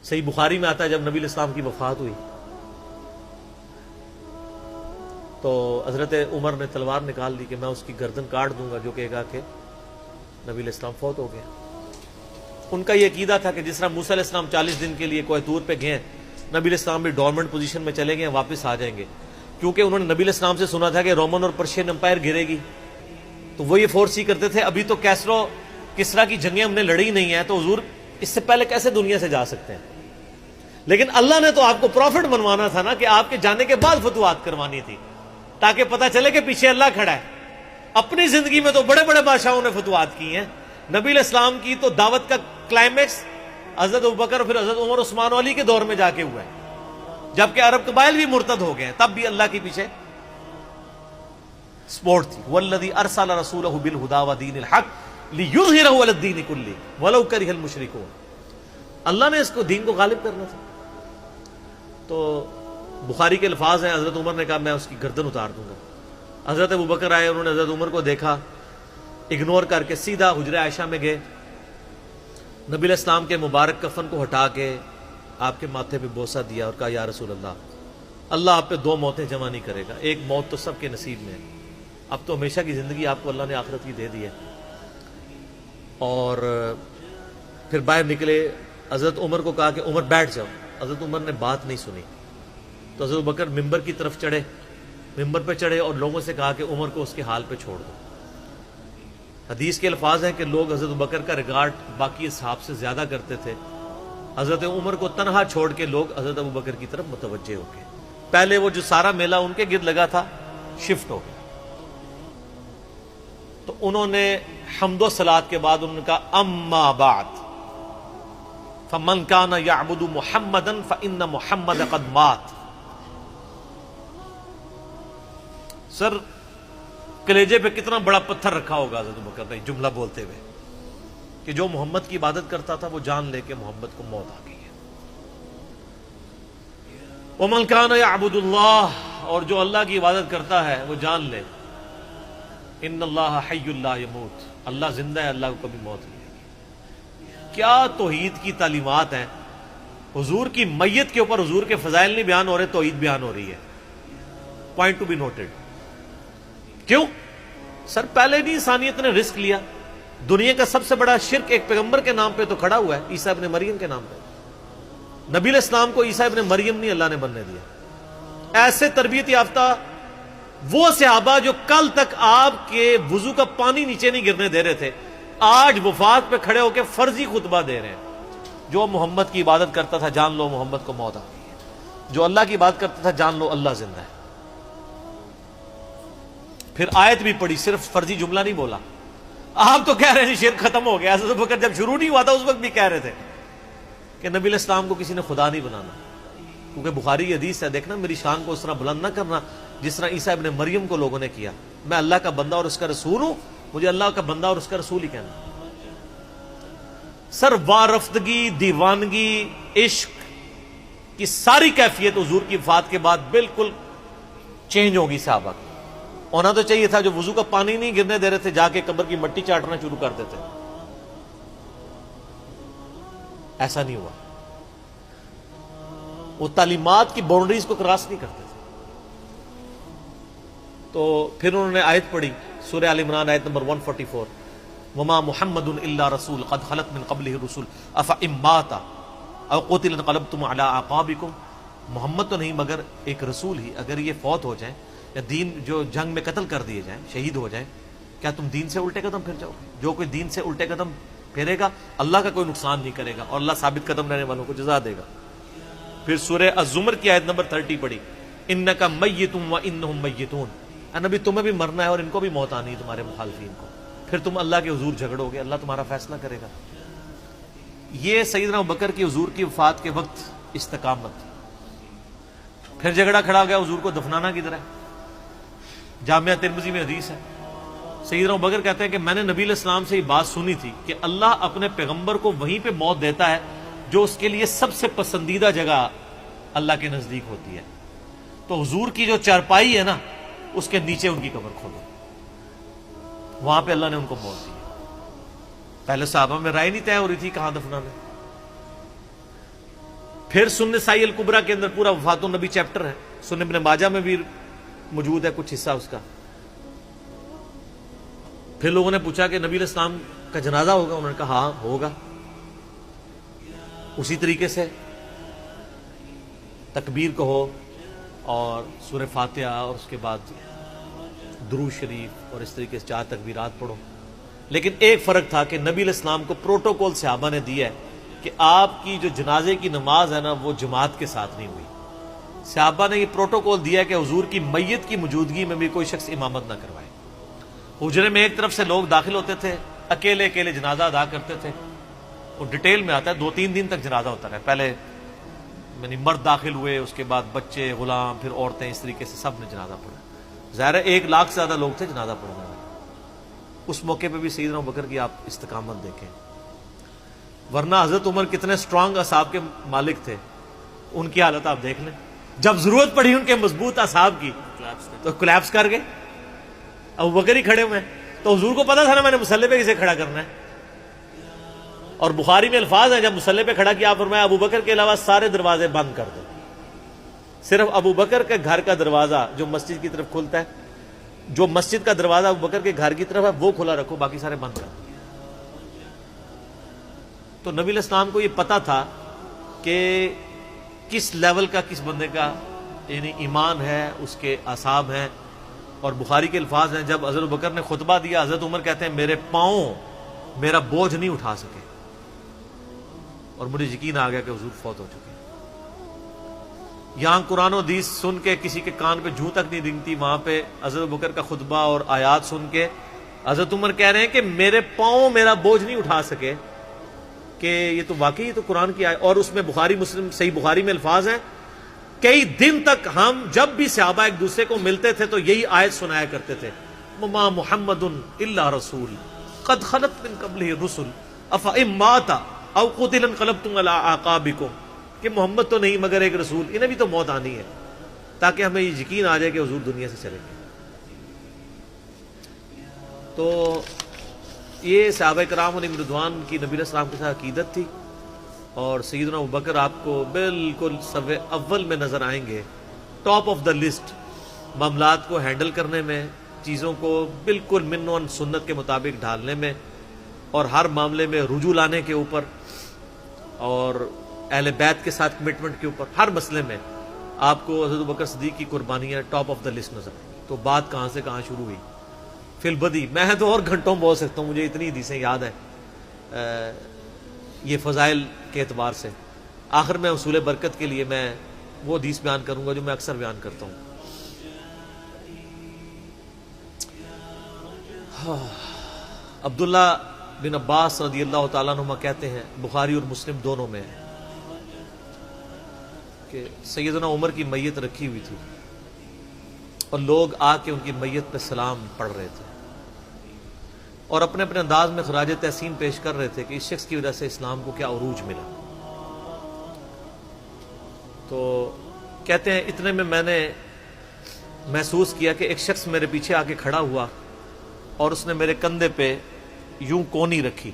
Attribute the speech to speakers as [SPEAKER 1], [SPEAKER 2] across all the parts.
[SPEAKER 1] صحیح بخاری میں آتا ہے جب نبی علیہ السلام کی وفات ہوئی تو حضرت عمر نے تلوار نکال لی کہ میں اس کی گردن کاٹ دوں گا جو کہے گا کہ نبی علیہ السلام فوت ہو گیا۔ ان کا یہ عقیدہ تھا کہ جس طرح موسیٰ علیہ السلام 40 دن کے لیے کوہ طور پہ گئے، نبی علیہ السلام بھی ڈورمنٹ پوزیشن میں چلے گئے، واپس آ جائیں گے، کیونکہ انہوں نے نبی علیہ السلام سے سنا تھا کہ رومن اور پرشین امپائر گرے گی، تو وہ یہ فورس ہی کرتے تھے ابھی تو کیسرو کسرا کی جنگیں ہم نے لڑی نہیں ہیں، تو حضور اس سے پہلے کیسے دنیا سے جا سکتے ہیں؟ لیکن اللہ نے تو آپ کو پروفٹ بنوانا تھا نا، کہ آپ کے جانے کے بعد فتوحات کروانی تھی، تاکہ پتہ چلے کہ پیچھے اللہ کھڑا ہے۔ اپنی زندگی میں تو بڑے بڑے بادشاہوں نے فتوحات کی ہیں، نبی علیہ السلام کی تو دعوت کا کلائمیکس حضرت ابوبکر اور پھر حضرت عمر عثمان و علی کے دور میں جا کے ہوا ہے، جبکہ عرب قبائل بھی مرتد ہو گئے ہیں، تب بھی اللہ کے پیچھے سپورٹ تھی۔ والذی ارسل رسولہ بالہدی ودین الحق لیظہرہ علی الدین کلہ ولو کرہ المشرکون، اللہ نے اس کو دین کو غالب کرنا تھا۔ تو بخاری کے الفاظ ہیں، حضرت عمر نے کہا میں اس کی گردن اتار دوں گا۔ حضرت ابوبکر آئے، انہوں نے حضرت عمر کو دیکھا، اگنور کر کے سیدھا حجرہ عائشہ میں گئے، نبی علیہ السلام کے مبارک کفن کو ہٹا کے آپ کے ماتھے پہ بوسہ دیا اور کہا یا رسول اللہ آپ پہ 2 موتیں جمع نہیں کرے گا، ایک موت تو سب کے نصیب میں ہے، اب تو ہمیشہ کی زندگی آپ کو اللہ نے آخرت کی دے دی ہے۔ اور پھر باہر نکلے، حضرت عمر کو کہا کہ عمر بیٹھ جاؤ، حضرت عمر نے بات نہیں سنی، تو حضرت بکر ممبر کی طرف چڑھے، ممبر پہ چڑھے اور لوگوں سے کہا کہ عمر کو اس کے حال پہ چھوڑ دو۔ حدیث کے الفاظ ہیں کہ لوگ حضرت بکر کا ریگارڈ باقی اصحاب سے زیادہ کرتے تھے، حضرت عمر کو تنہا چھوڑ کے لوگ حضرت ابو بکر کی طرف متوجہ ہو گئے۔ پہلے وہ جو سارا میلہ ان کے گرد لگا تھا شفٹ ہو گیا، تو انہوں نے حمد و صلات کے بعد انہوں نے کہا اما بعد فمن کان یعبد محمدا فان محمد قد مات۔ سر کلیجے پہ کتنا بڑا پتھر رکھا ہوگا حضرت بکر نے جملہ بولتے ہوئے کہ جو محمد کی عبادت کرتا تھا وہ جان لے کہ محمد کو موت آ گئی ہے۔ ومن کان یعبد اللہ، اور جو اللہ کی عبادت کرتا ہے وہ جان لے ان اللہ حی لا یموت، اللہ زندہ ہے، اللہ کو کبھی موت نہیں آئے گی۔ کیا توحید کی تعلیمات ہیں! حضور کی میت کے اوپر حضور کے فضائل نہیں بیان ہو رہے، توحید بیان ہو رہی ہے۔ Point to be noted. کیوں؟ سر پہلے نہیں انسانیت نے رسک لیا، دنیا کا سب سے بڑا شرک ایک پیغمبر کے نام پہ تو کھڑا ہوا ہے، عیسیٰ ابن مریم کے نام پہ۔ نبی علیہ السلام کو عیسیٰ ابن مریم نہیں اللہ نے بننے دیا۔ ایسے تربیت یافتہ وہ صحابہ جو کل تک آپ کے وضو کا پانی نیچے نہیں گرنے دے رہے تھے، آج وفات پہ کھڑے ہو کے فرضی خطبہ دے رہے ہیں۔ جو محمد کی عبادت کرتا تھا جان لو محمد کو موت آ گئی ہے، جو اللہ کی عبادت کرتا تھا جان لو اللہ زندہ ہے۔ پھر آیت بھی پڑھی، صرف فرضی جملہ نہیں بولا۔ آپ تو کہہ رہے ہیں شرک ختم ہو گیا، حضرت بکر جب شروع نہیں ہوا تھا اس وقت بھی کہہ رہے تھے کہ نبی علیہ السلام کو کسی نے خدا نہیں بنانا، کیونکہ بخاری کی حدیث ہے، دیکھنا میری شان کو اس طرح بلند نہ کرنا جس طرح عیسیٰ ابن مریم کو لوگوں نے کیا۔ میں اللہ کا بندہ اور اس کا رسول ہوں، مجھے اللہ کا بندہ اور اس کا رسول ہی کہنا۔ سر وارفتگی، دیوانگی، عشق کی ساری کیفیت حضور کی وفات کے بعد بالکل چینج ہوگی صحابہ کی۔ ہونا تو چاہیے تھا جو وضو کا پانی نہیں گرنے دے رہے تھے جا کے قبر کی مٹی چاٹنا شروع کر دیتے، ایسا نہیں ہوا۔ وہ تعلیمات کی باؤنڈریز کو کراس نہیں کرتے تھے۔ تو پھر انہوں نے آیت پڑھی، سورہ آل عمران آیت نمبر 144، وما محمد الا رسول قد خلت من قبلہ الرسل افإن مات او قتل انقلبتم علی اعقابکم۔ محمد تو نہیں مگر ایک رسول ہی، اگر یہ فوت ہو جائیں یا دین جو جنگ میں قتل کر دیے جائیں، شہید ہو جائیں، کیا تم دین سے الٹے قدم پھر جاؤ گے؟ جو کوئی دین سے الٹے قدم پھیرے گا اللہ کا کوئی نقصان نہیں کرے گا اور اللہ ثابت قدم رہنے والوں کو جزا دے گا۔ پھر سورہ الزمر کی آیت نمبر 30 پڑھی، انک میت وانہم میتون۔ اے نبی تمہیں بھی مرنا ہے اور ان کو بھی موت آنی ہے، تمہارے مخالفین کو، پھر تم اللہ کے حضور جھگڑو گے، اللہ تمہارا فیصلہ کرے گا۔ یہ سیدنا ابوبکر کی حضور کی وفات کے وقت استقامت تھی۔ پھر جھگڑا کھڑا ہو گیا حضور کو دفنانا کدھر ہے؟ جامعہ ترمذی میں حدیث ہے، سیدنا ابوبکر کہتے ہیں کہ میں نے نبی علیہ السلام سے یہ بات سنی تھی کہ اللہ اپنے پیغمبر کو وہیں پہ موت دیتا ہے جو اس کے لیے سب سے پسندیدہ جگہ اللہ کے نزدیک ہوتی ہے، تو حضور کی جو چارپائی ہے نا اس کے نیچے ان کی قبر کھودو، وہاں پہ اللہ نے ان کو موت دی۔ پہلے صحابہ میں رائے نہیں طے ہو رہی تھی کہاں دفنانا۔ پھر سنن سائی الکبریٰ کے اندر پورا وفات النبی چیپٹر ہے، سنن ابن ماجہ میں بھی موجود ہے کچھ حصہ اس کا۔ پھر لوگوں نے پوچھا کہ نبی علیہ السلام کا جنازہ ہوگا؟ انہوں نے کہا ہاں ہوگا۔ اسی طریقے سے تکبیر کہو اور سورہ فاتحہ اور اس کے بعد درود شریف اور اس طریقے سے 4 تکبیرات پڑھو۔ لیکن ایک فرق تھا کہ نبی علیہ السلام کو پروٹوکول صحابہ نے دیا ہے کہ آپ کی جو جنازے کی نماز ہے نا وہ جماعت کے ساتھ نہیں ہوئی۔ صحابہ نے یہ پروٹوکول دیا کہ حضور کی میت کی موجودگی میں بھی کوئی شخص امامت نہ کروائے۔ حجرے میں ایک طرف سے لوگ داخل ہوتے تھے، اکیلے اکیلے جنازہ ادا کرتے تھے، اور ڈیٹیل میں آتا ہے 2-3 دن تک جنازہ ہوتا رہا۔ پہلے یعنی مرد داخل ہوئے، اس کے بعد بچے، غلام، پھر عورتیں، اس طریقے سے سب نے جنازہ پڑھا۔ ظاہر ہے 1 لاکھ سے زیادہ لوگ تھے جنازہ پڑھنے والے۔ اس موقع پہ بھی سیدنا ابوبکر کی آپ استقامت دیکھیں، ورنہ حضرت عمر کتنے سٹرانگ اصحاب کے مالک تھے، ان کی حالت آپ دیکھ لیں۔ جب ضرورت پڑی ان کے مضبوط اصحاب کی تو کولیپس کر گئے۔ ابوبکر ہی کھڑے ہوئے ہیں، تو حضور کو پتا تھا نا میں نے مصلی پہ کسے کھڑا کرنا ہے۔ اور بخاری میں الفاظ ہیں، جب مصلی پہ کھڑا کیا فرمایا ابوبکر کے علاوہ سارے دروازے بند کر دو، صرف ابوبکر کے گھر کا دروازہ جو مسجد کی طرف کھلتا ہے، جو مسجد کا دروازہ ابوبکر کے گھر کی طرف ہے وہ کھلا رکھو، باقی سارے بند کر دو۔ تو نبی علیہ السلام کو یہ پتا تھا کہ کس لیول کا کس بندے کا یعنی ایمان ہے، اس کے اعصاب ہیں۔ اور بخاری کے الفاظ ہیں، جب حضرت ابوبکر نے خطبہ دیا، حضرت عمر کہتے ہیں میرے پاؤں میرا بوجھ نہیں اٹھا سکے، اور مجھے یقین آ گیا کہ حضور فوت ہو چکے۔ یہاں قرآن و حدیث سن کے کسی کے کان پہ جوں تک نہیں رنگتی، وہاں پہ حضرت ابوبکر کا خطبہ اور آیات سن کے حضرت عمر کہہ رہے ہیں کہ میرے پاؤں میرا بوجھ نہیں اٹھا سکے، کہ یہ تو واقعی تو قرآن کی آیت۔ اور اس میں بخاری مسلم صحیح بخاری میں الفاظ ہیں، کئی دن تک ہم جب بھی صحابہ ایک دوسرے کو ملتے تھے تو یہی آیت سنایا کرتے تھے، وما محمد الا رسول قد خلت من قبلہ الرسل افئن مات او قتل انقلبتم علی اعقابکم، کہ محمد تو نہیں مگر ایک رسول، انہیں بھی تو موت آنی ہے، تاکہ ہمیں یہ یقین آ جائے کہ حضور دنیا سے چلے گئے۔ تو یہ صحابہ کرام علیہم رضوان کی نبی علیہ السلام کے ساتھ عقیدت تھی۔ اور سیدنا ابوبکر آپ کو بالکل صف اول میں نظر آئیں گے، ٹاپ آف دا لسٹ، معاملات کو ہینڈل کرنے میں، چیزوں کو بالکل من و سنت کے مطابق ڈھالنے میں، اور ہر معاملے میں رجوع لانے کے اوپر، اور اہل بیت کے ساتھ کمٹمنٹ کے اوپر، ہر مسئلے میں آپ کو حضرت ابوبکر صدیق کی قربانیاں ٹاپ آف دا لسٹ نظر آئیں۔ تو بات کہاں سے کہاں شروع ہوئی، فی البدی میں تو اور گھنٹوں بول سکتا ہوں، مجھے اتنی حدیثیں یاد ہیں یہ فضائل کے اعتبار سے۔ آخر میں اصول برکت کے لیے میں وہ حدیث بیان کروں گا جو میں اکثر بیان کرتا ہوں۔ عبداللہ بن عباس رضی اللہ تعالیٰ عنہما کہتے ہیں، بخاری اور مسلم دونوں میں، کہ سیدنا عمر کی میت رکھی ہوئی تھی اور لوگ آ کے ان کی میت پہ سلام پڑھ رہے تھے، اور اپنے اپنے انداز میں خراج تحسین پیش کر رہے تھے کہ اس شخص کی وجہ سے اسلام کو کیا عروج ملا۔ تو کہتے ہیں اتنے میں نے محسوس کیا کہ ایک شخص میرے پیچھے آ کے کھڑا ہوا اور اس نے میرے کندھے پہ یوں کونی رکھی،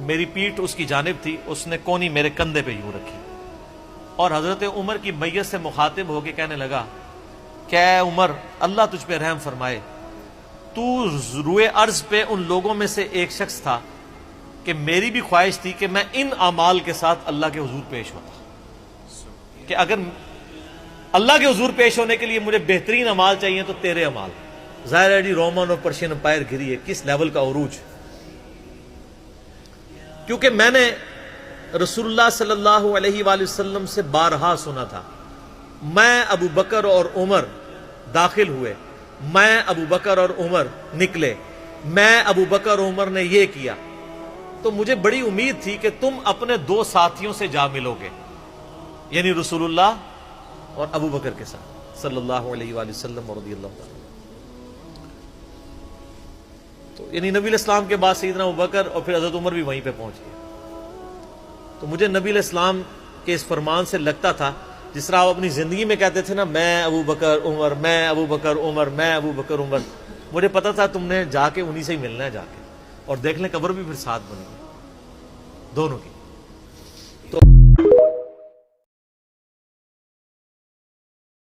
[SPEAKER 1] میری پیٹھ اس کی جانب تھی، اس نے کونی میرے کندھے پہ یوں رکھی، اور حضرت عمر کی میت سے مخاطب ہو کے کہنے لگا کہ اے عمر، اللہ تجھ پہ رحم فرمائے، تو روئے ارض پہ ان لوگوں میں سے ایک شخص تھا کہ میری بھی خواہش تھی کہ میں ان اعمال کے ساتھ اللہ کے حضور پیش ہوتا، کہ اگر اللہ کے حضور پیش ہونے کے لیے مجھے بہترین اعمال چاہیے تو تیرے اعمال۔ ظاہر ہے جی رومن اور پرشین امپائر گھری ہے، کس لیول کا عروج، کیونکہ میں نے رسول اللہ صلی اللہ علیہ وآلہ وسلم سے بارہا سنا تھا، میں ابو بکر اور عمر داخل ہوئے، میں ابو بکر اور عمر نکلے، میں ابو بکر اور عمر نے یہ کیا، تو مجھے بڑی امید تھی کہ تم اپنے 2 ساتھیوں سے جا ملو گے، یعنی رسول اللہ اور ابو بکر کے ساتھ صلی اللہ علیہ وآلہ وسلم اور رضی اللہ تعالیٰ۔ تو یعنی نبی علیہ السلام کے بعد سیدنا ابو بکر اور پھر حضرت عمر بھی وہیں پہ پہنچ گئے۔ تو مجھے نبی علیہ السلام کے اس فرمان سے لگتا تھا جس طرح آپ اپنی زندگی میں کہتے تھے نا، میں ابو بکر عمر، میں ابو بکر عمر، میں ابو بکر عمر، مجھے پتا تھا تم نے جا کے انہی سے ہی ملنا ہے، جا کے اور دیکھ لیں قبر بھی پھر ساتھ بنی دونوں کی۔ تو